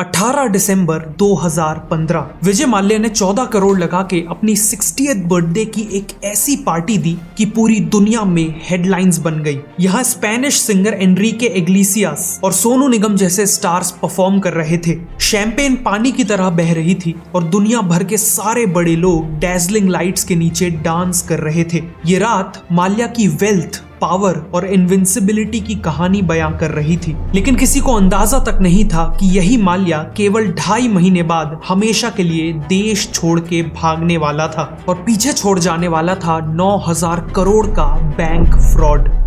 18 दिसंबर 2015 विजय माल्या ने 14 करोड़ लगा के अपनी 60th बर्थडे की एक ऐसी पार्टी दी कि पूरी दुनिया में हेडलाइंस बन गई। यहाँ स्पेनिश सिंगर एनरिके इग्लेसियास और सोनू निगम जैसे स्टार्स परफॉर्म कर रहे थे। शैंपेन पानी की तरह बह रही थी और दुनिया भर के सारे बड़े लोग डैज़लिंग लाइट्स के नीचे डांस कर रहे थे। ये रात माल्या की वेल्थ, पावर और इनविंसिबिलिटी की कहानी बयां कर रही थी, लेकिन किसी को अंदाजा तक नहीं था कि यही माल्या केवल 2.5 महीने बाद हमेशा के लिए देश छोड़ के भागने वाला था और पीछे छोड़ जाने वाला था 9,000 करोड़ का बैंक फ्रॉड।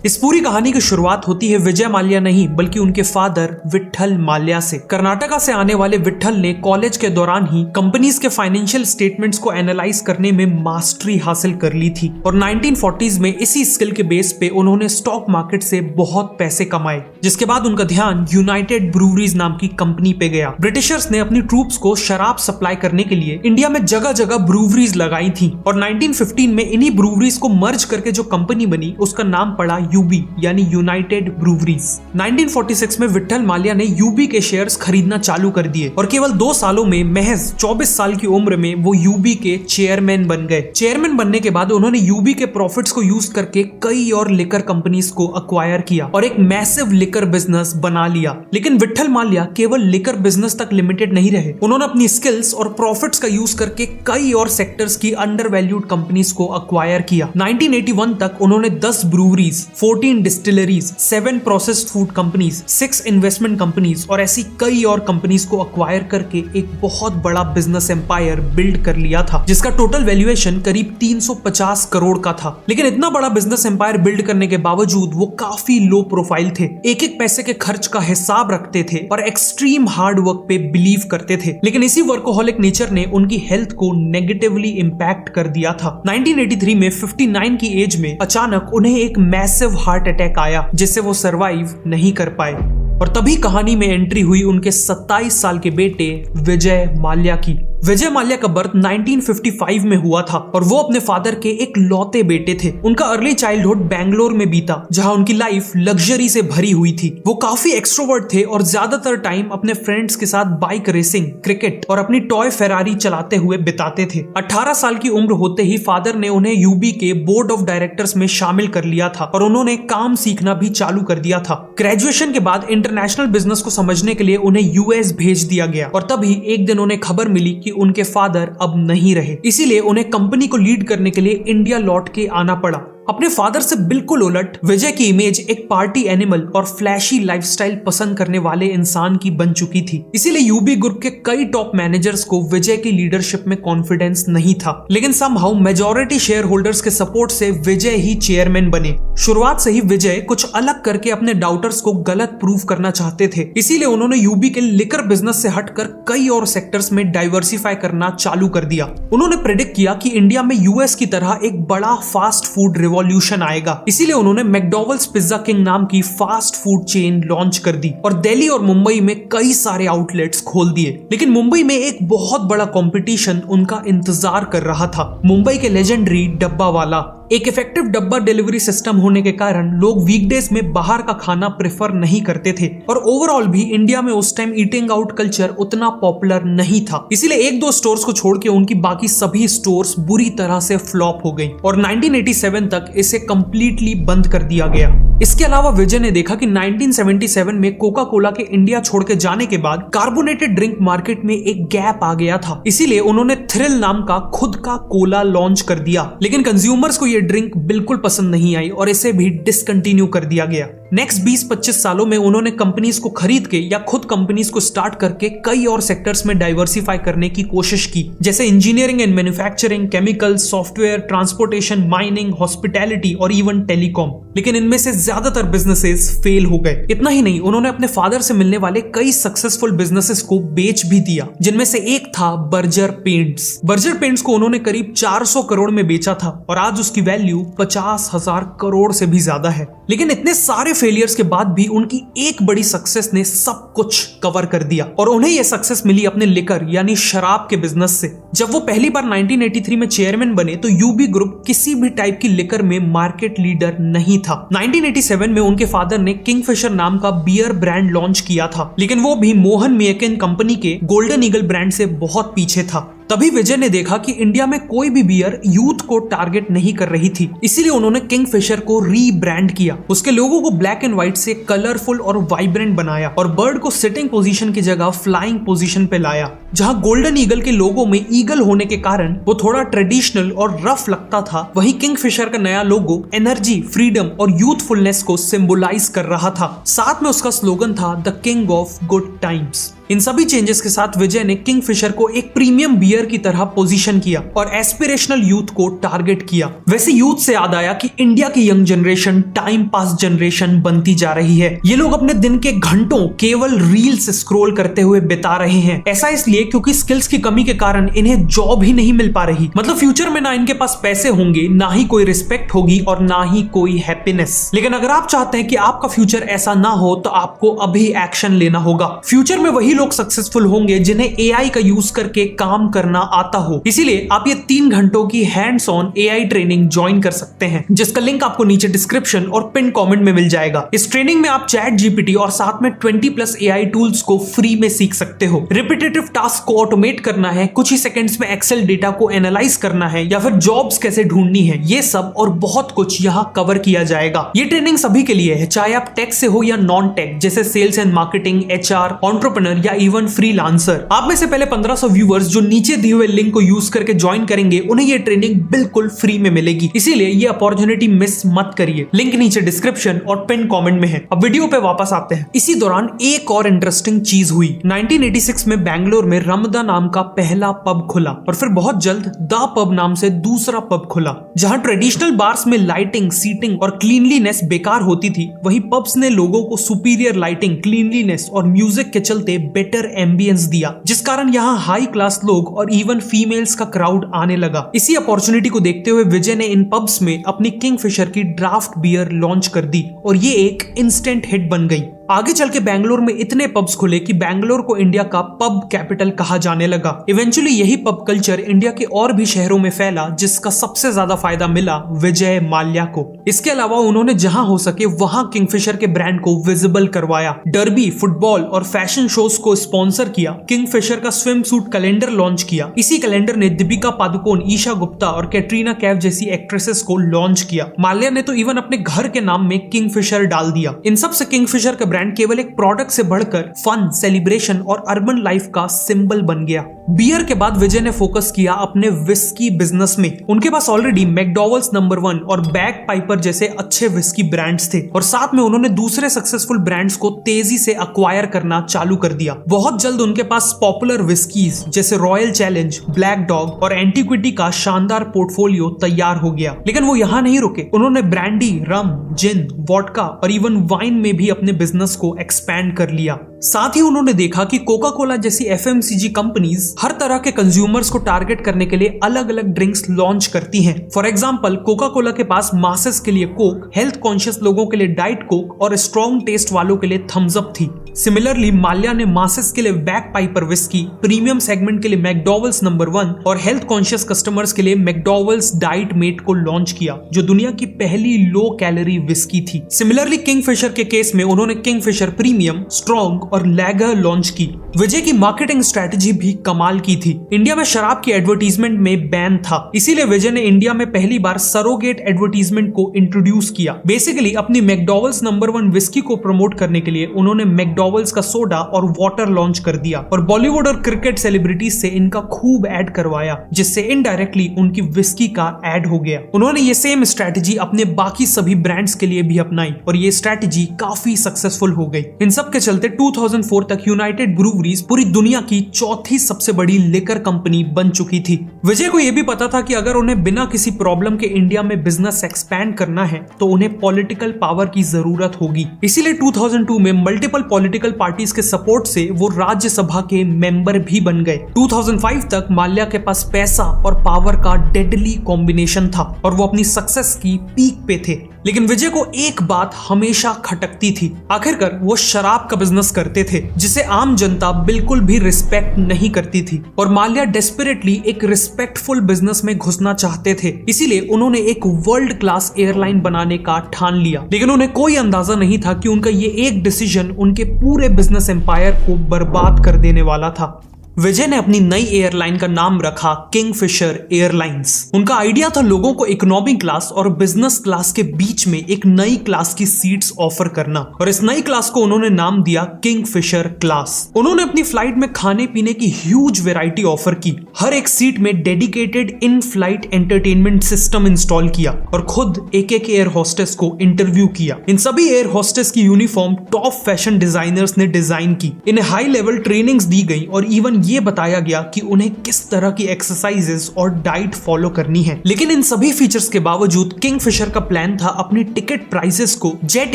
इस पूरी कहानी की शुरुआत होती है विजय माल्या नहीं बल्कि उनके फादर विट्ठल माल्या से। कर्नाटका से आने वाले विट्ठल ने कॉलेज के दौरान ही कंपनीज के फाइनेंशियल स्टेटमेंट्स को एनालाइज करने में मास्टरी हासिल कर ली थी और 1940s में इसी स्किल के बेस पे उन्होंने स्टॉक मार्केट से बहुत पैसे कमाए, जिसके बाद उनका ध्यान यूनाइटेड ब्रूवरीज नाम की कंपनी पे गया। ब्रिटिशर्स ने अपनी ट्रूप्स को शराब सप्लाई करने के लिए इंडिया में जगह जगह ब्रूवरीज लगाई थी और 1915 में इन्हीं ब्रूवरीज को मर्ज करके जो कंपनी बनी उसका नाम पड़ा यूबी यानी यूनाइटेड ब्रूवरीज। 1946 में विट्ठल माल्या ने यूबी के शेयर्स खरीदना चालू कर दिए और केवल 2 सालों में महज 24 साल की उम्र में वो यूबी के चेयरमैन बन गए। चेयरमैन बनने के बाद उन्होंने यूबी के प्रॉफिट्स को यूज करके कई और लिकर कंपनीज को अक्वायर किया और एक मैसिव लिकर बिजनेस बना लिया। लेकिन विट्ठल माल्या केवल लिकर बिजनेस तक लिमिटेड नहीं रहे। उन्होंने अपनी स्किल्स और प्रॉफिट्स का यूज करके कई और सेक्टर्स की अंडर वैल्यूड कंपनीज को अक्वायर किया। 1981 तक उन्होंने 10 breweries, 14 distilleries, 7 processed food companies, 6 investment companies और ऐसी कई और कंपनीज को अक्वायर करके एक बहुत बड़ा बिजनेस एम्पायर बिल्ड कर लिया था, जिसका टोटल वैल्यूएशन करीब 350 करोड़ का था। लेकिन इतना बड़ा बिजनेस एम्पायर बिल्ड करने के बावजूद वो काफी लो प्रोफाइल थे, एक एक पैसे के खर्च का हिसाब रखते थे और एक्सट्रीम हार्ड वर्क पे बिलीव करते थे। लेकिन इसी वर्कोहॉलिक नेचर ने उनकी हेल्थ को नेगेटिवली इंपैक्ट कर दिया था। 1983 में 59 की एज में अचानक उन्हें एक मैसिव हार्ट अटैक आया, जिससे वो सरवाइव नहीं कर पाए और तभी कहानी में एंट्री हुई उनके 27 साल के बेटे विजय माल्या की। विजय माल्या का बर्थ 1955 में हुआ था और वो अपने फादर के एक लौते बेटे थे। उनका अर्ली चाइल्डहुड बैंगलोर में बीता, जहां उनकी लाइफ लग्जरी से भरी हुई थी। वो काफी एक्सट्रोवर्ट थे और ज्यादातर टाइम अपने फ्रेंड्स के साथ बाइक रेसिंग, क्रिकेट और अपनी टॉय फेरारी चलाते हुए बिताते थे। 18 साल की उम्र होते ही फादर ने उन्हें यूबी के बोर्ड ऑफ डायरेक्टर्स में शामिल कर लिया था और उन्होंने काम सीखना भी चालू कर दिया था। ग्रेजुएशन के बाद इंटरनेशनल बिजनेस को समझने के लिए उन्हें यूएस भेज दिया गया और तभी एक दिन उन्हें खबर मिली कि उनके फादर अब नहीं रहे। इसीलिए उन्हें कंपनी को लीड करने के लिए इंडिया लौट के आना पड़ा। अपने फादर से बिल्कुल उलट विजय की इमेज एक पार्टी एनिमल और फ्लैशी लाइफस्टाइल पसंद करने वाले इंसान की बन चुकी थी। इसीलिए यूबी ग्रुप के कई टॉप मैनेजर्स को विजय की लीडरशिप में कॉन्फिडेंस नहीं था। लेकिन समहाउ मेजॉरिटी शेयर होल्डर्स के सपोर्ट से विजय ही चेयरमैन बने। शुरुआत से ही विजय कुछ अलग करके अपने डाउटर्स को गलत प्रूव करना चाहते थे। इसीलिए उन्होंने यूबी के लिकर बिजनेस से हटकर कई और सेक्टर्स में डाइवर्सिफाई करना चालू कर दिया। उन्होंने प्रेडिक्ट किया कि इंडिया में यूएस की तरह एक बड़ा फास्ट फूड रिवॉल्यूशन आएगा। इसीलिए उन्होंने मैकडॉवेल्स पिज्जा किंग नाम की फास्ट फूड चेन लॉन्च कर दी और दिल्ली और मुंबई में कई सारे आउटलेट्स खोल दिए। लेकिन मुंबई में एक बहुत बड़ा कंपटीशन उनका इंतजार कर रहा था, मुंबई के लेजेंडरी डब्बा वाला। एक इफेक्टिव डब्बा डिलीवरी सिस्टम होने के कारण लोग वीकडेज में बाहर का खाना प्रेफर नहीं करते थे और ओवरऑल भी इंडिया में उस टाइम ईटिंग आउट कल्चर उतना पॉपुलर नहीं था। इसीलिए 1-2 स्टोर्स को छोड़ के उनकी बाकी सभी स्टोर्स बुरी तरह से फ्लॉप हो गई और 1987 तक इसे कंप्लीटली बंद कर दिया गया। इसके अलावा विजय ने देखा कि 1977 में कोका कोला के इंडिया छोड़ के जाने के बाद कार्बोनेटेड ड्रिंक मार्केट में एक गैप आ गया था। इसीलिए उन्होंने थ्रिल नाम का खुद का कोला लॉन्च कर दिया। लेकिन कंज्यूमर्स को ये ड्रिंक बिल्कुल पसंद नहीं आई और इसे भी डिसकंटिन्यू कर दिया गया। नेक्स्ट 20-25 सालों में उन्होंने कंपनीज को खरीद के या खुद कंपनीज को स्टार्ट करके कई और सेक्टर्स में डाइवर्सिफाई करने की कोशिश की, जैसे engineering and manufacturing, chemical, software, transportation, mining, hospitality और इवन टेलीकॉम। लेकिन इनमें से ज्यादातर बिजनेसेस फेल हो गए। इतना ही नहीं, उन्होंने अपने फादर से मिलने वाले कई सक्सेसफुल बिजनेसेस को बेच भी दिया, जिनमें से एक था बर्जर पेंट्स। बर्जर पेंट्स को उन्होंने करीब 400 करोड़ में बेचा था और आज उसकी वैल्यू 50,000 करोड़ से भी ज्यादा है। लेकिन इतने सारे फेलियर्स के बाद भी उनकी एक बड़ी सक्सेस ने सब कुछ कवर कर दिया और उन्हें यह सक्सेस मिली अपने लिकर यानी शराब के बिजनेस से। जब वो पहली बार 1983 में चेयरमैन बने तो यूबी ग्रुप किसी भी टाइप की लिकर में मार्केट लीडर नहीं था। 1987 में उनके फादर ने किंगफिशर नाम का बियर ब्रांड लॉन्च किया था, लेकिन वो भी मोहन मियाकिन कंपनी के गोल्डन ईगल ब्रांड से बहुत पीछे था। तभी विजय ने देखा कि इंडिया में कोई भी बियर यूथ को टारगेट नहीं कर रही थी, इसीलिए उन्होंने किंगफिशर को रीब्रांड किया। उसके लोगो को ब्लैक एंड व्हाइट से कलरफुल और वाइब्रेंट बनाया और बर्ड को सिटिंग पोजीशन की जगह फ्लाइंग पोजीशन पे लाया। जहां गोल्डन ईगल के लोगो में ईगल होने के कारण वो थोड़ा ट्रेडिशनल और रफ लगता था, वहीं किंगफिशर का नया लोगो एनर्जी, फ्रीडम और यूथफुलनेस को सिंबलाइज कर रहा था। साथ में उसका स्लोगन था the king of good times. इन सभी चेंजेस के साथ विजय ने किंगफिशर को एक प्रीमियम बियर की तरह पोजीशन किया और एस्पिरेशनल यूथ को टारगेट किया। वैसे यूथ से याद आया कि इंडिया की young generation time pass generation बनती जा रही है। ये लोग अपने दिन के घंटों केवल रील्स स्क्रॉल करते हुए बिता रहे हैं। ऐसा इसलिए क्योंकि स्किल्स की कमी के कारण इन्हें जॉब ही नहीं मिल पा रही। मतलब फ्यूचर में ना इनके पास पैसे होंगे, ना ही कोई रिस्पेक्ट होगी और ना ही कोई हैप्पीनेस। लेकिन अगर आप चाहते हैं कि आपका फ्यूचर ऐसा ना हो तो आपको अभी एक्शन लेना होगा। फ्यूचर में वही लोग सक्सेसफुल होंगे जिन्हें एआई का यूज करके काम करना आता हो। इसीलिए आप ये 3 घंटों की hands on AI training join कर सकते हैं, जिसका लिंक आपको नीचे डिस्क्रिप्शन और पिन कमेंट में मिल जाएगा। इस ट्रेनिंग में आप चैट जीपीटी और साथ में 20+ एआई टूल्स को फ्री में सीख सकते हो। रिपीटेटिव टास्क को ऑटोमेट करना है, कुछ ही सेकंड्स में एक्सेल डेटा को एनालाइज करना है या फिर जॉब्स कैसे ढूंढनी है, ये सब और बहुत कुछ यहाँ कवर किया जाएगा। ये ट्रेनिंग सभी के लिए है, चाहे आप टेक से हो या नॉन टेक, जैसे sales and marketing, HR, entrepreneur या इवन फ्रीलांसर। आप में से पहले 1500 व्यूअर्स जो नीचे दिए हुए लिंक को यूज करके ज्वाइन करेंगे, उन्हें ये ट्रेनिंग बिल्कुल फ्री में मिलेगी। इसीलिए ये अपॉर्चुनिटी मिस मत करिए। लिंक नीचे डिस्क्रिप्शन और पिन कमेंट में है। अब वीडियो पे वापस आते हैं। इसी दौरान एक और इंटरेस्टिंग चीज हुई। 1986 में बैंगलोर में रमदा नाम का पहला पब खुला और फिर बहुत जल्द द पब नाम से दूसरा पब खुला। जहां ट्रेडिशनल बार्स में लाइटिंग, सीटिंग और क्लीनलीनेस बेकार होती थी, वहीं पब्स ने लोगों को सुपीरियर लाइटिंग, क्लीनलीनेस और म्यूजिक के चलते बेटर एम्बियंस दिया, जिस कारण यहाँ हाई क्लास लोग और इवन फीमेल्स का क्राउड आने लगा। इसी अपॉर्चुनिटी को देखते हुए विजय ने इन पब्स में अपनी किंगफिशर की ड्राफ्ट बियर लॉन्च कर दी और ये एक इंस्टेंट हिट बन गई। आगे चल के बैंगलोर में इतने पब्स खुले कि बैंगलोर को इंडिया का पब कैपिटल कहा जाने लगा। इवेंचुअली यही पब कल्चर इंडिया के और भी शहरों में फैला, जिसका सबसे ज्यादा फायदा मिला विजय माल्या को। इसके अलावा उन्होंने जहां हो सके वहां किंगफिशर के ब्रांड को विजिबल करवाया, डर्बी, फुटबॉल और फैशन शोज को स्पॉन्सर किया, किंगफिशर का स्विम सूट कैलेंडर लॉन्च किया। इसी कैलेंडर ने दीपिका पादुकोण, ईशा गुप्ता और कैटरीना कैफ जैसी एक्ट्रेसेस को लॉन्च किया। माल्या ने तो इवन अपने घर के नाम में किंगफिशर डाल दिया। इन सब से किंगफिशर का ब्रांड केवल एक प्रोडक्ट से बढ़कर फन, सेलिब्रेशन और अर्बन लाइफ का सिंबल बन गया। बियर के बाद विजय ने फोकस किया अपने विस्की बिजनेस में। उनके पास ऑलरेडी मैकडॉवेल्स नंबर 1 और बैग पाइपर जैसे अच्छे विस्की ब्रांड्स थे और साथ में उन्होंने दूसरे सक्सेसफुल ब्रांड्स को तेजी से अक्वायर करना चालू कर दिया। बहुत जल्द उनके पास पॉपुलर विस्कीज जैसे रॉयल चैलेंज, ब्लैक डॉग और एंटीक्विटी का शानदार पोर्टफोलियो तैयार हो गया। लेकिन वो यहाँ नहीं रुके, उन्होंने ब्रांडी, रम, जिन, वोडका और इवन वाइन में भी अपने बिजनेस को एक्सपैंड कर लिया। साथ ही उन्होंने देखा कि कोका कोला जैसी एफएमसीजी कंपनीज हर तरह के कंज्यूमर्स को टारगेट करने के लिए अलग अलग ड्रिंक्स लॉन्च करती हैं। फॉर एग्जांपल, कोका कोला के पास मासेस के लिए कोक, हेल्थ कॉन्शियस लोगों के लिए डाइट कोक और स्ट्रॉन्ग टेस्ट वालों के लिए थम्स अप थी। सिमिलरली माल्या ने मासेस के लिए back Piper whisky, premium segment के लिए मैकडॉवेल्स नंबर 1 और हेल्थ कॉन्शियस कस्टमर्स के लिए मैकडॉवेल्स डाइट मेट को लॉन्च किया, जो दुनिया की पहली लो कैलोरी विस्की थी। सिमिलरली किंगफिशर के केस में उन्होंने किंगफिशर प्रीमियम, स्ट्रॉन्ग और लैगर लॉन्च की। विजय की मार्केटिंग स्ट्रेटजी भी कमाल की थी। इंडिया में शराब की एडवर्टीजमेंट में बैन था, इसीलिए विजय ने इंडिया में पहली बार सरोगेट एडवर्टीजमेंट को इंट्रोड्यूस किया। बेसिकली अपनी मैकडॉवेल्स नंबर 1 विस्की को प्रमोट करने के लिए उन्होंने मैकडॉवेल्स का सोडा और वाटर लॉन्च कर दिया और बॉलीवुड और क्रिकेट सेलिब्रिटीज से इनका खूब ऐड करवाया, जिससे इनडायरेक्टली उनकी विस्की का ऐड हो गया। उन्होंने ये सेम स्ट्रेटजी अपने बाकी सभी ब्रांड्स के लिए भी अपनाई और ये स्ट्रेटजी काफी सक्सेसफुल हो गई। इन सब के चलते 2004 तक यूनाइटेड ब्रूवरीज पूरी दुनिया की चौथी सबसे बड़ी लिकर कंपनी बन चुकी थी। विजय को यह भी पता था कि अगर उन्हें बिना किसी प्रॉब्लम के इंडिया में बिजनेस एक्सपैंड करना है तो उन्हें पॉलिटिकल पावर की जरूरत होगी। इसीलिए 2002 में मल्टीपल पॉलिटिकल पार्टीज के सपोर्ट से वो राज्यसभा के मेंबर भी बन गए। 2005 तक माल्या के पास पैसा और पावर का डेडली कॉम्बिनेशन था और वो अपनी सक्सेस की पीक पे थे। लेकिन विजय को एक बात हमेशा खटकती थी। आखिरकार वो शराब का बिजनेस करते थे जिसे आम जनता बिल्कुल भी रिस्पेक्ट नहीं करती थी और माल्या डेस्परेटली एक रिस्पेक्टफुल बिजनेस में घुसना चाहते थे। इसीलिए उन्होंने एक वर्ल्ड क्लास एयरलाइन बनाने का ठान लिया। लेकिन उन्हें कोई अंदाजा नहीं था कि उनका ये एक डिसीजन उनके पूरे बिजनेस एम्पायर को बर्बाद कर देने वाला था। विजय ने अपनी नई एयरलाइन का नाम रखा किंगफिशर एयरलाइंस। उनका आइडिया था लोगों को इकोनॉमी क्लास और बिजनेस क्लास के बीच में एक नई क्लास की सीट्स ऑफर करना और इस नई क्लास को उन्होंने नाम दिया किंगफिशर क्लास। उन्होंने अपनी फ्लाइट में खाने पीने की ह्यूज वैरायटी ऑफर की, हर एक सीट में dedicated in flight entertainment system install किया और खुद एक एक एयर होस्टेस को इंटरव्यू किया। इन सभी एयर होस्टेस की यूनिफॉर्म टॉप फैशन डिजाइनर्स ने डिजाइन की, इन्हें हाई लेवल ट्रेनिंग्स दी गई और इवन ये बताया गया कि उन्हें किस तरह की एक्सरसाइजेस और डाइट फॉलो करनी है। लेकिन इन सभी फीचर्स के बावजूद किंगफिशर का प्लान था अपनी टिकट प्राइसेस को जेट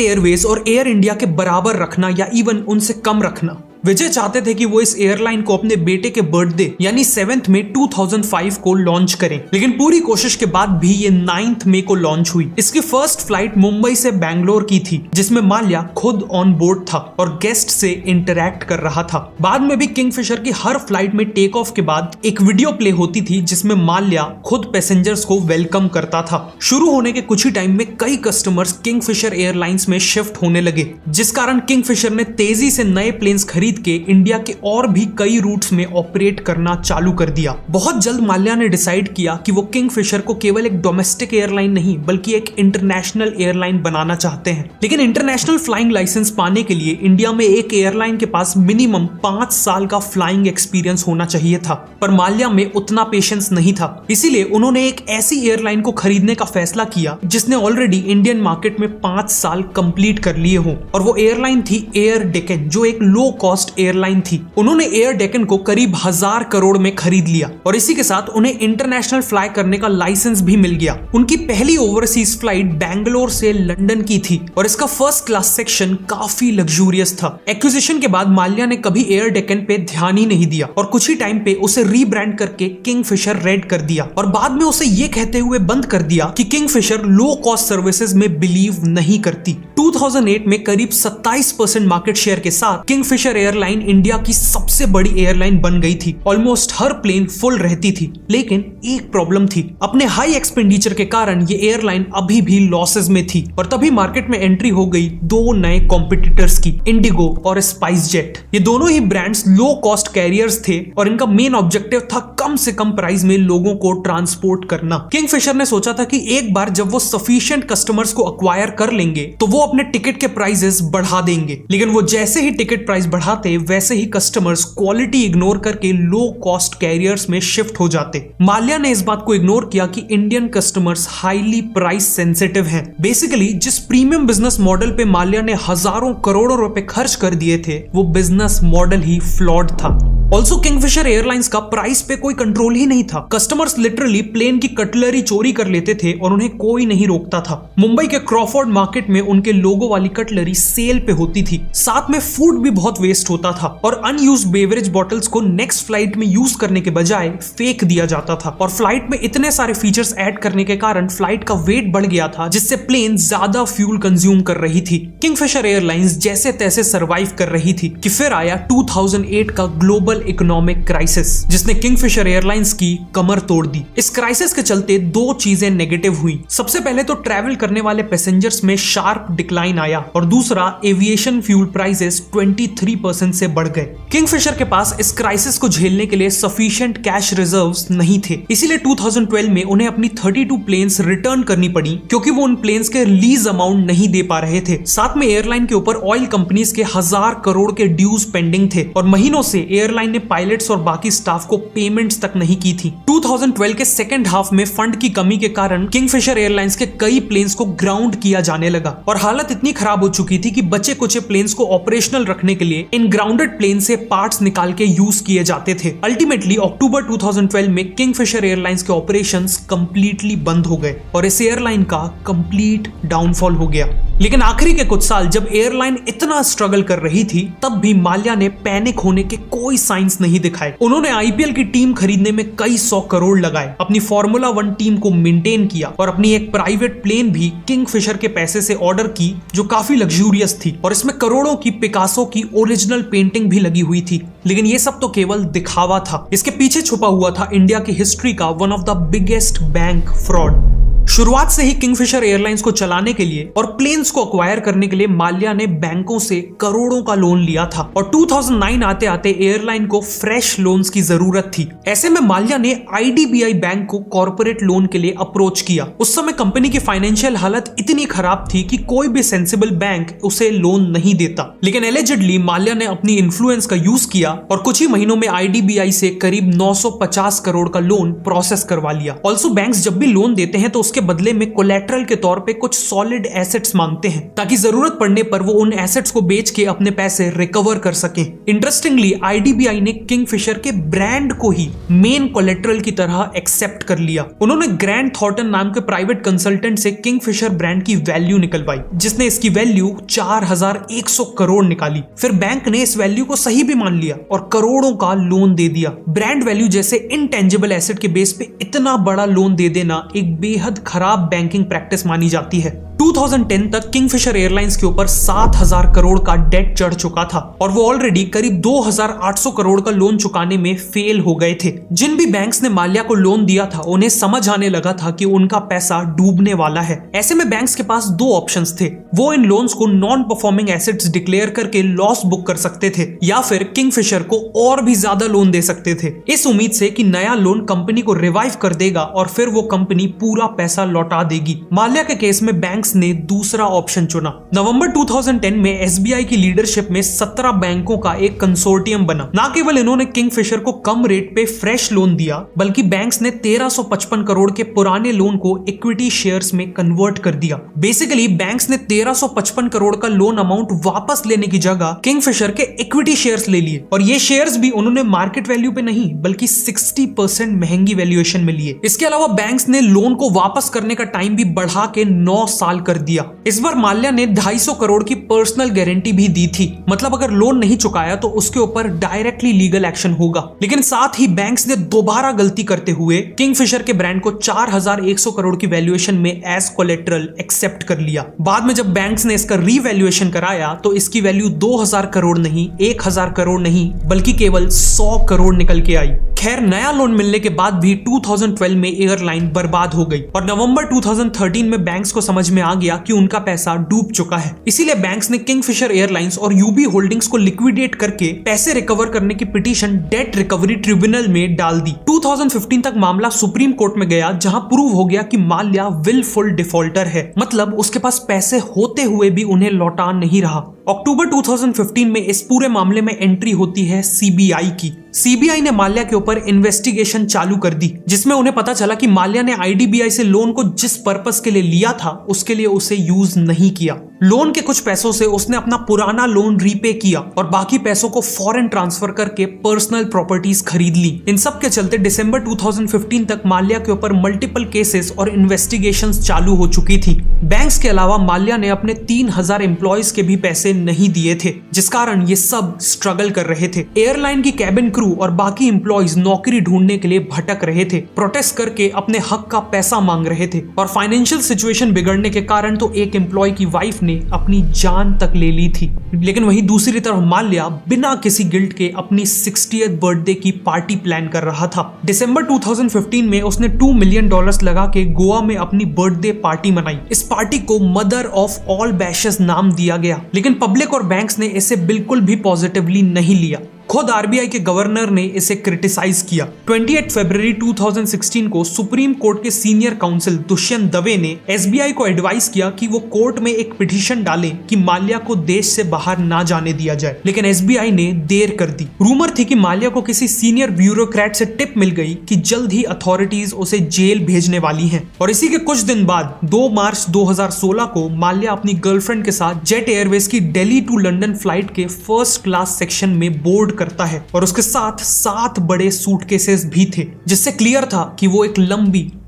एयरवेज और एयर इंडिया के बराबर रखना या इवन उनसे कम रखना। विजय चाहते थे कि वो इस एयरलाइन को अपने बेटे के बर्थडे यानी 7 मई 2005 को लॉन्च करें, लेकिन पूरी कोशिश के बाद भी ये 9 मई को लॉन्च हुई। इसकी फर्स्ट फ्लाइट मुंबई से बैंगलोर की थी जिसमें माल्या खुद ऑन बोर्ड था और गेस्ट से इंटरैक्ट कर रहा था। बाद में भी किंगफिशर की हर फ्लाइट में टेक ऑफ के बाद एक वीडियो प्ले होती थी जिसमें माल्या खुद पैसेंजर्स को वेलकम करता था। शुरू होने के कुछ ही टाइम में कई कस्टमर्स किंगफिशर एयरलाइंस में शिफ्ट होने लगे, जिस कारण किंगफिशर ने तेजी से नए प्लेन्स खरीद के इंडिया के और भी कई रूट्स में ऑपरेट करना चालू कर दिया। बहुत जल्द माल्या ने डिसाइड किया कि वो किंगफिशर को केवल एक डोमेस्टिक एयरलाइन नहीं बल्कि एक इंटरनेशनल एयरलाइन बनाना चाहते हैं। लेकिन इंटरनेशनल फ्लाइंग लाइसेंस पाने के लिए इंडिया में एक एयरलाइन के पास मिनिमम 5 साल का फ्लाइंग एक्सपीरियंस होना चाहिए था, पर माल्या में उतना पेशेंस नहीं था। इसीलिए उन्होंने एक ऐसी एयरलाइन को खरीदने का फैसला किया जिसने ऑलरेडी इंडियन मार्केट में 5 साल कंप्लीट कर लिए हो और वो एयरलाइन थी एयर डेक्कन, जो एक लो कॉस्ट एयरलाइन थी। उन्होंने एयर डेक्कन को करीब 1000 करोड़ में खरीद लिया और इसी के साथ उन्हें इंटरनेशनल फ्लाई करने का लाइसेंस भी मिल गया। उनकी पहली ओवरसीज फ्लाइट बैंगलोर से लंदन की थी और इसका फर्स्ट क्लास सेक्शन काफी लग्जूरियस था। एक्विजिशन के बाद माल्या ने कभी एयर डेक्कन पे ध्यान ही नहीं दिया और कुछ ही टाइम पे उसे रीब्रांड करके किंगफिशर रेड कर दिया और बाद में उसे ये कहते हुए बंद कर दिया कि किंगफिशर लो कॉस्ट सर्विसेज में बिलीव नहीं करती। 2008 में करीब 27% मार्केट शेयर के साथ किंगफिशर एयरलाइन इंडिया की सबसे बड़ी एयरलाइन बन गई थी। ऑलमोस्ट हर प्लेन फुल रहती थी, लेकिन एक प्रॉब्लम थी। अपने हाई एक्सपेंडिचर के कारण ये एयरलाइन अभी भी लॉसेस में थी और तभी मार्केट में एंट्री हो गई 2 नए कॉम्पिटिटर्स की, इंडिगो और स्पाइस जेट। ये दोनों ही ब्रांड्स लो कॉस्ट कैरियर्स थे और इनका मेन ऑब्जेक्टिव था कम से कम प्राइस में लोगों को ट्रांसपोर्ट करना। किंगफिशर ने सोचा था कि एक बार जब वो सफिशिएंट कस्टमर्स को अक्वायर कर लेंगे तो वो अपने टिकट के प्राइसेस बढ़ा देंगे, लेकिन वो जैसे ही टिकट प्राइस बढ़ाते वैसे ही कस्टमर्स क्वालिटी इग्नोर करके लो कॉस्ट कैरियर्स में शिफ्ट हो जाते। माल्या ने इस बात को इग्नोर किया कि Indian customers highly price sensitive हैं। बेसिकली जिस प्रीमियम बिजनेस मॉडल पे माल्या ने हजारों करोड़ों रुपए खर्च कर दिए थे वो बिजनेस मॉडल ही फ्लॉड था। ऑल्सो किंगफिशर एयरलाइंस का प्राइस पे कोई कंट्रोल ही नहीं था। कस्टमर्स लिटरली प्लेन की कटलरी चोरी कर लेते थे और उन्हें कोई नहीं रोकता था। मुंबई के क्रॉफोर्ड मार्केट में उनके लोगो वाली कटलरी सेल पे होती थी। साथ में फूड भी बहुत वेस्ट होता था और अनयूज्ड बेवरेज बॉटल्स को नेक्स्ट फ्लाइट में यूज करने के बजाय फेंक दिया जाता था और फ्लाइट में इतने सारे फीचर्स ऐड करने के कारण फ्लाइट का वेट बढ़ गया था, जिससे प्लेन ज्यादा फ्यूल कंज्यूम कर रही थी। किंगफिशर एयरलाइंस जैसे तैसे सरवाइव कर रही थी कि फिर आया 2008 का ग्लोबल इकोनॉमिक क्राइसिस, जिसने किंगफिशर एयरलाइंस की कमर तोड़ दी। इस क्राइसिस के चलते 2 चीजें नेगेटिव हुई। सबसे पहले तो ट्रैवल करने वाले पैसेंजर्स में शार्प डिक्लाइन आया और दूसरा एविएशन फ्यूल प्राइसेस 23% से बढ़ गए। किंगफिशर के पास इस क्राइसिस को झेलने के लिए सफिशिएंट कैश रिजर्व्स नहीं थे, इसीलिए 2012 में उन्हें अपनी 32 प्लेन्स रिटर्न करनी पड़ी क्योंकि वो उन प्लेन्स के लीज अमाउंट नहीं दे पा रहे थे। साथ में एयरलाइन के ऊपर ऑयल कंपनीज के 1000 करोड़ के ड्यूज पेंडिंग थे और महीनों से एयरलाइन एयरलाइन ने पायलट्स और बाकी स्टाफ को पेमेंट्स तक नहीं की थी। 2012 के सेकेंड हाफ में फंड की कमी के कारण किंगफिशर एयरलाइंस के कई प्लेन्स को ग्राउंड किया जाने लगा और हालत इतनी खराब हो चुकी थी कि बचे कुचे प्लेन्स को ऑपरेशनल रखने के लिए इन ग्राउंडेड प्लेन से पार्ट्स निकाल के यूज किए जाते थे। अल्टीमेटली अक्टूबर 2012 में किंगफिशर एयरलाइंस के ऑपरेशंस कंप्लीटली बंद हो गए और इस एयरलाइन का कंप्लीट डाउनफॉल हो गया। लेकिन आखिरी के कुछ साल जब एयरलाइन इतना स्ट्रगल कर रही थी तब भी माल्या ने पैनिक होने के कोई साइंस नहीं दिखाए। उन्होंने आईपीएल की टीम खरीदने में कई 100 करोड़ लगाए, अपनी फॉर्मूला 1 टीम को मेंटेन किया और अपनी एक प्राइवेट प्लेन भी किंगफिशर के पैसे से ऑर्डर की जो काफी लग्जूरियस थी और इसमें करोड़ों की पिकासो की ओरिजिनल पेंटिंग भी लगी हुई थी। लेकिन ये सब तो केवल दिखावा था, इसके पीछे छुपा हुआ था इंडिया की हिस्ट्री का one of the biggest bank fraud. शुरुआत से ही किंगफिशर एयरलाइंस को चलाने के लिए और प्लेन्स को अक्वायर करने के लिए माल्या ने बैंकों से करोड़ों का लोन लिया था और 2009 आते आते एयरलाइन को फ्रेश लोन्स की जरूरत थी। ऐसे में माल्या ने आईडीबीआई बैंक को कॉर्पोरेट लोन के लिए अप्रोच किया। उस समय कंपनी की फाइनेंशियल हालत इतनी खराब थी कि कोई भी सेंसिबल बैंक उसे लोन नहीं देता। लेकिन एलिजिडली माल्या ने अपनी इन्फ्लुएंस का यूज किया और कुछ ही महीनों में आईडीबीआई से करीब 950 करोड़ का लोन प्रोसेस करवा लिया। ऑल्सो बैंक्स जब भी लोन देते हैं तो उसके बदले में कोलैटरल के तौर पे कुछ सॉलिड एसेट्स मांगते हैं ताकि जरूरत पड़ने पर वो उन एसेट्स को बेच के अपने पैसे रिकवर कर सके। इंटरेस्टिंगली आईडीबीआई ने किंगफिशर के ब्रांड को ही मेन कोलैटरल की तरह एक्सेप्ट कर लिया। उन्होंने ग्रैंड थॉर्टन नाम के प्राइवेट कंसल्टेंट से किंगफिशर ब्रांड की वैल्यू निकलवाई जिसने इसकी वैल्यू 4100 करोड़ निकाली। फिर बैंक ने इस वैल्यू को सही भी मान लिया और करोड़ों का लोन दे दिया। ब्रांड वैल्यू जैसे इनटेंजिबल एसेट के बेस पे इतना बड़ा लोन दे देना एक बेहद खराब बैंकिंग प्रैक्टिस मानी जाती है। 2010 तक किंगफिशर एयरलाइंस के ऊपर 7000 करोड़ का डेट चढ़ चुका था और वो ऑलरेडी करीब 2800 करोड़ का लोन चुकाने में फेल हो गए थे। जिन भी बैंक्स ने माल्या को लोन दिया था उन्हें समझ आने लगा था कि उनका पैसा डूबने वाला है। ऐसे में बैंक्स के पास दो ऑप्शंस थे, वो इन लोन्स को नॉन परफॉर्मिंग एसेट्स डिक्लेयर करके लॉस बुक कर सकते थे या फिर किंगफिशर को और भी ज्यादा लोन दे सकते थे इस उम्मीद से कि नया लोन कंपनी को रिवाइव कर देगा और फिर वो कंपनी पूरा पैसा लौटा देगी। माल्या के केस में बैंक ने दूसरा ऑप्शन चुना। नवंबर 2010 में एसबीआई की लीडरशिप में 17 बैंकों का एक कंसोर्टियम बना। ना केवल इन्होंने किंगफिशर को कम रेट पे फ्रेश लोन दिया बल्कि बैंक्स ने 1355 करोड़ के पुराने लोन को इक्विटी शेयर्स में कन्वर्ट कर दिया। बेसिकली बैंक्स ने 1355 करोड़ का लोन अमाउंट वापस लेने की जगह किंगफिशर के इक्विटी शेयर्स ले लिए और ये शेयर्स भी उन्होंने मार्केट वैल्यू पे नहीं बल्कि 60% महंगी वैल्यूएशन में लिए। इसके अलावा बैंक्स ने लोन को वापस करने का टाइम भी बढ़ा के 9 साल कर दिया। इस बार माल्या ने 250 करोड़ की पर्सनल गारंटी भी दी थी, मतलब अगर लोन नहीं चुकाया तो उसके ऊपर डायरेक्टली लीगल एक्शन होगा। लेकिन साथ ही बैंक्स ने दोबारा गलती करते हुए किंगफिशर के ब्रांड को 4100 करोड़ की वैल्यूएशन में एज कोलेटरल एक्सेप्ट कर लिया। बाद में जब बैंक्स ने इसका रीवैल्यूएशन कराया तो इसकी वैल्यू 2000 करोड़ नहीं, 1000 करोड़ नहीं बल्कि केवल 100 करोड़ निकल के आई। खैर नया लोन मिलने के बाद भी 2012 में एयरलाइन बर्बाद हो गई और नवंबर 2013 में बैंक्स को समझ में आ गया कि उनका पैसा डूब चुका है। इसीलिए बैंक्स ने किंगफिशर एयरलाइंस और यूबी होल्डिंग्स को लिक्विडेट करके पैसे रिकवर करने की पिटीशन डेट रिकवरी ट्रिब्यूनल में डाल दी। 2015 तक मामला सुप्रीम कोर्ट में गया जहां प्रूव हो गया कि माल्या विलफुल डिफॉल्टर है, मतलब उसके पास पैसे होते हुए भी उन्हें लौटा नहीं रहा। अक्टूबर 2015 में इस पूरे मामले में एंट्री होती है सीबीआई की। सीबीआई ने माल्या के ऊपर इन्वेस्टिगेशन चालू कर दी जिसमें उन्हें पता चला कि माल्या ने आईडीबीआई से लोन को जिस पर्पस के लिए लिया था उसके लिए उसे यूज नहीं किया। लोन के कुछ पैसों से उसने अपना पुराना लोन रीपे किया और बाकी पैसों को फॉरेन ट्रांसफर करके पर्सनल प्रॉपर्टीज खरीद ली। इन सब के चलते दिसंबर 2015 तक माल्या के ऊपर मल्टीपल केसेस और इन्वेस्टिगेशंस चालू हो चुकी थी। बैंक्स के अलावा माल्या ने अपने 3000 एम्प्लॉयज के भी पैसे नहीं दिए थे जिस कारण ये सब स्ट्रगल कर रहे थे। एयरलाइन की कैबिन क्रू और बाकी एम्प्लॉयज नौकरी ढूंढने के लिए भटक रहे थे, प्रोटेस्ट करके अपने हक का पैसा मांग रहे थे और फाइनेंशियल सिचुएशन बिगड़ने के कारण तो एक एम्प्लॉय की वाइफ ने अपनी जान तक ले ली थी। लेकिन वहीं दूसरी तरफ माल्या बिना किसी गिल्ट के अपनी 60th बर्थडे की पार्टी प्लान कर रहा था। दिसंबर 2015 में उसने $2 मिलियन लगा के गोवा में अपनी बर्थडे पार्टी मनाई। इस पार्टी को मदर ऑफ ऑल बैशेस नाम दिया गया, लेकिन पब्लिक और बैंक्स ने इसे बिल्कुल भी पॉजिटिवली नहीं लिया। खुद आरबीआई के गवर्नर ने इसे क्रिटिसाइज किया। 28 फरवरी 2016 को सुप्रीम कोर्ट के सीनियर काउंसिल दुष्यंत दवे ने एसबीआई को एडवाइस किया कि वो कोर्ट में एक पिटीशन डालें कि माल्या को देश से बाहर ना जाने दिया जाए, लेकिन एसबीआई ने देर कर दी। रूमर थी कि माल्या को किसी सीनियर ब्यूरोक्रेट से टिप मिल गई कि जल्द ही अथॉरिटीज उसे जेल भेजने वाली हैं। और इसी के कुछ दिन बाद 2 मार्च 2016 को माल्या अपनी गर्लफ्रेंड के साथ जेट एयरवेज की दिल्ली टू लंदन फ्लाइट के फर्स्ट क्लास सेक्शन में बोर्ड करता है और उसके साथ 7 बड़े सूटकेसेस भी थे, जिससे क्लियर था कि वो एक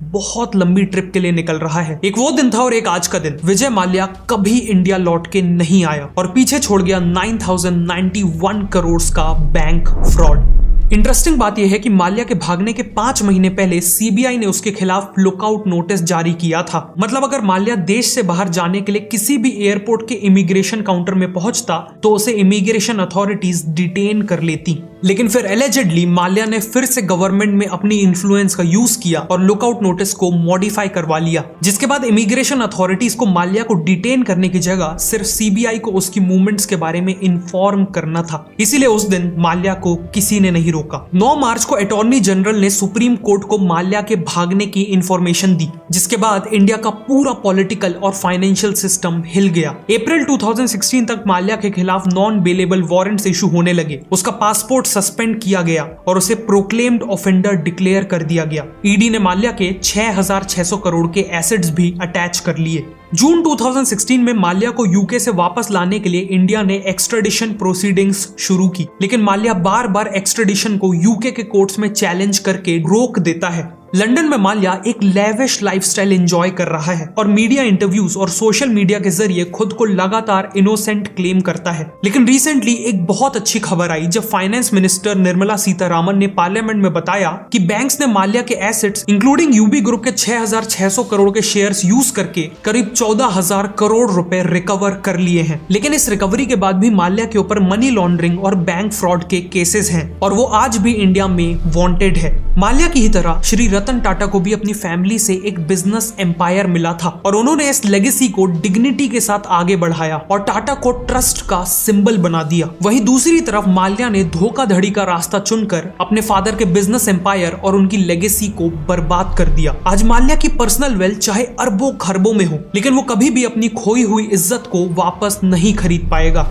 बहुत लंबी ट्रिप के लिए निकल रहा है। एक वो दिन था और एक आज का दिन। विजय माल्या कभी इंडिया लौट के नहीं आया और पीछे छोड़ गया 9091 करोड़ का बैंक फ्रॉड। इंटरेस्टिंग बात यह है कि माल्या के भागने के 5 महीने पहले सीबीआई ने उसके खिलाफ लुकआउट नोटिस जारी किया था। मतलब अगर माल्या देश से बाहर जाने के लिए किसी भी एयरपोर्ट के इमिग्रेशन काउंटर में पहुंचता तो उसे इमिग्रेशन अथॉरिटीज डिटेन कर लेती। लेकिन फिर एलिजिडली माल्या ने फिर से गवर्नमेंट में अपनी इन्फ्लुएंस का यूज किया और लुकआउट नोटिस को मॉडिफाई करवा लिया, जिसके बाद इमिग्रेशन अथॉरिटीज को माल्या को डिटेन करने की जगह सिर्फ सीबीआई को उसकी मूवमेंट्स के बारे में इन्फॉर्म करना था। इसीलिए उस दिन माल्या को किसी ने नहीं रोका। 9 मार्च को अटॉर्नी जनरल ने सुप्रीम कोर्ट को माल्या के भागने की इंफॉर्मेशन दी, जिसके बाद इंडिया का पूरा पॉलिटिकल और फाइनेंशियल सिस्टम हिल गया। अप्रैल 2016 तक माल्या के खिलाफ नॉन बेलेबल वारंट्स इशू होने लगे, उसका पासपोर्ट सस्पेंड किया गया और उसे प्रोक्लेम्ड ऑफेंडर डिक्लेयर कर दिया गया। ईडी ने माल्या के 6600 करोड़ के एसेट्स भी अटैच कर लिए। जून 2016 में माल्या को यूके से वापस लाने के लिए इंडिया ने एक्स्ट्राडिशन प्रोसीडिंग्स शुरू की, लेकिन माल्या बार बार एक्स्ट्राडिशन को यूके के कोर्ट्स में चैलेंज करके रोक देता है। लंदन में माल्या एक लेविश लाइफस्टाइल एंजॉय कर रहा है और मीडिया इंटरव्यूज और सोशल मीडिया के जरिए खुद को लगातार इनोसेंट क्लेम करता है। लेकिन रिसेंटली एक बहुत अच्छी खबर आई जब फाइनेंस मिनिस्टर निर्मला सीतारामन ने पार्लियामेंट में बताया कि बैंक्स ने माल्या के एसेट्स इंक्लूडिंग यूबी ग्रुप के 6600 करोड़ के शेयर्स यूज करके करीब 14,000 करोड़ रुपए रिकवर कर लिए हैं। लेकिन इस रिकवरी के बाद भी माल्या के ऊपर मनी लॉन्ड्रिंग और बैंक फ्रॉड के केसेस हैं और वो आज भी इंडिया में वांटेड है। माल्या की ही तरह श्री रतन टाटा को भी अपनी फैमिली से एक बिजनेस एम्पायर मिला था और उन्होंने इस लेगेसी को डिग्निटी के साथ आगे बढ़ाया और टाटा को ट्रस्ट का सिंबल बना दिया। वहीं दूसरी तरफ माल्या ने धोखाधड़ी का रास्ता चुनकर अपने फादर के बिजनेस एम्पायर और उनकी लेगेसी को बर्बाद कर दिया। आज माल्या की पर्सनल वेल्थ चाहे अरबों खरबों में हो, लेकिन वो कभी भी अपनी खोई हुई इज्जत को वापस नहीं खरीद पाएगा।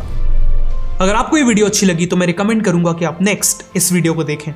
अगर आपको ये वीडियो अच्छी लगी तो मैं रिकमेंड करूंगा कि आप नेक्स्ट इस वीडियो को देखें।